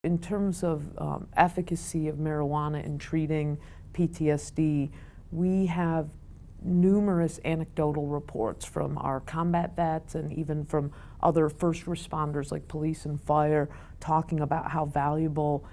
In terms of efficacy of marijuana in treating PTSD, we have numerous anecdotal reports from our combat vets and even from other first responders like police and fire talking about how valuable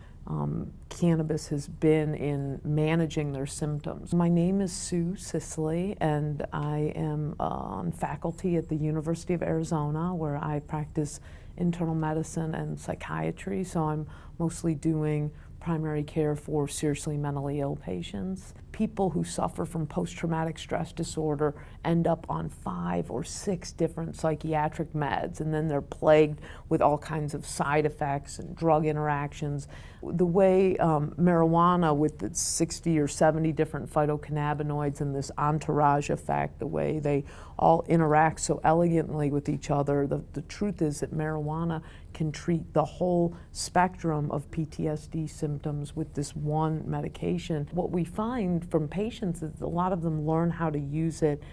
cannabis has been in managing their symptoms. My name is Sisley, and I am on faculty at the University of Arizona, where I practice internal medicine and psychiatry, so I'm mostly doing primary care for seriously mentally ill patients. People who suffer from post-traumatic stress disorder end up on 5 or 6 different psychiatric meds, and then they're plagued with all kinds of side effects and drug interactions. The way marijuana, with its 60 or 70 different phytocannabinoids and this entourage effect, the way they all interact so elegantly with each other, the truth is that marijuana can treat the whole spectrum of PTSD symptoms with this one medication. What we find from patients is a lot of them learn how to use it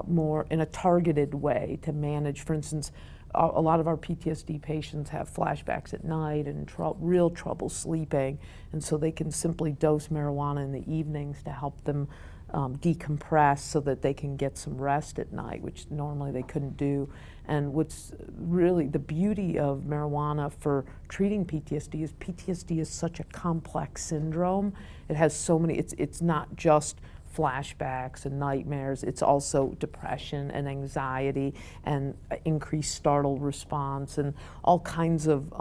more in a targeted way to manage. For instance, a lot of our PTSD patients have flashbacks at night and real trouble sleeping, and so they can simply dose marijuana in the evenings to help them decompress so that they can get some rest at night, which normally they couldn't do. And what's really the beauty of marijuana for treating PTSD is such a complex syndrome. It has so many, it's not just flashbacks and nightmares, it's also depression and anxiety and increased startle response and all kinds of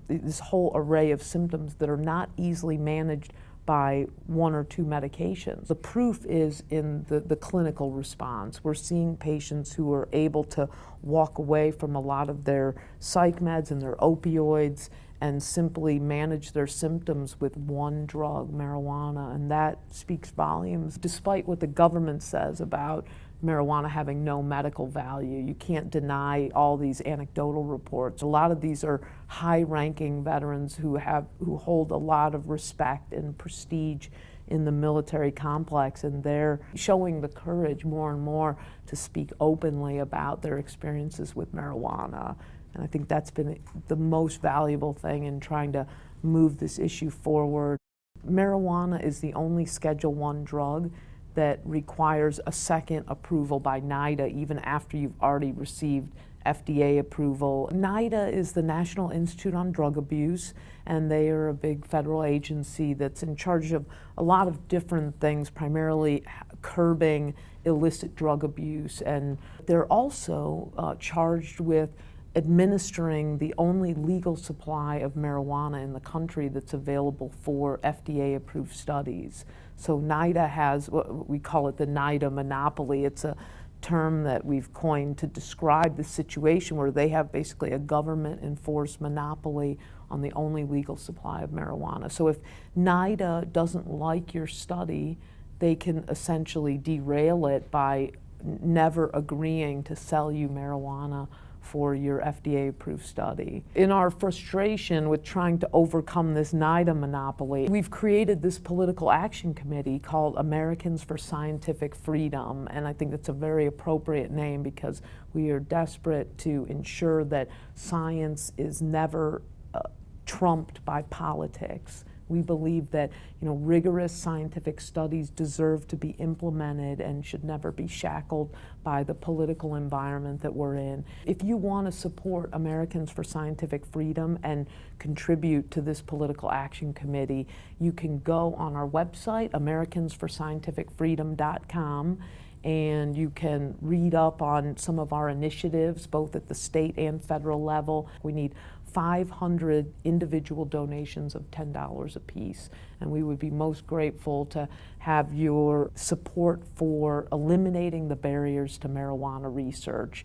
this whole array of symptoms that are not easily managed by 1 or 2 medications. The proof is in the clinical response. We're seeing patients who are able to walk away from a lot of their psych meds and their opioids and simply manage their symptoms with one drug, marijuana, and that speaks volumes. Despite what the government says about marijuana having no medical value, you can't deny all these anecdotal reports. A lot of these are high-ranking veterans who hold a lot of respect and prestige in the military complex, and they're showing the courage more and more to speak openly about their experiences with marijuana. And I think that's been the most valuable thing in trying to move this issue forward. Marijuana is the only Schedule I drug that requires a second approval by NIDA even after you've already received FDA approval. NIDA is the National Institute on Drug Abuse, and they are a big federal agency that's in charge of a lot of different things, primarily curbing illicit drug abuse. And they're also charged with administering the only legal supply of marijuana in the country that's available for FDA-approved studies. So NIDA has, what we call it, the NIDA monopoly. It's a term that we've coined to describe the situation where they have basically a government-enforced monopoly on the only legal supply of marijuana. So if NIDA doesn't like your study, they can essentially derail it by never agreeing to sell you marijuana for your FDA-approved study. In our frustration with trying to overcome this NIDA monopoly, we've created this political action committee called Americans for Scientific Freedom, and I think that's a very appropriate name because we are desperate to ensure that science is never trumped by politics. We believe that rigorous scientific studies deserve to be implemented and should never be shackled by the political environment that we're in. If you want to support Americans for Scientific Freedom and contribute to this political action committee, you can go on our website, americansforscientificfreedom.com, and you can read up on some of our initiatives, both at the state and federal level. We need 500 individual donations of $10 apiece, and we would be most grateful to have your support for eliminating the barriers to marijuana research.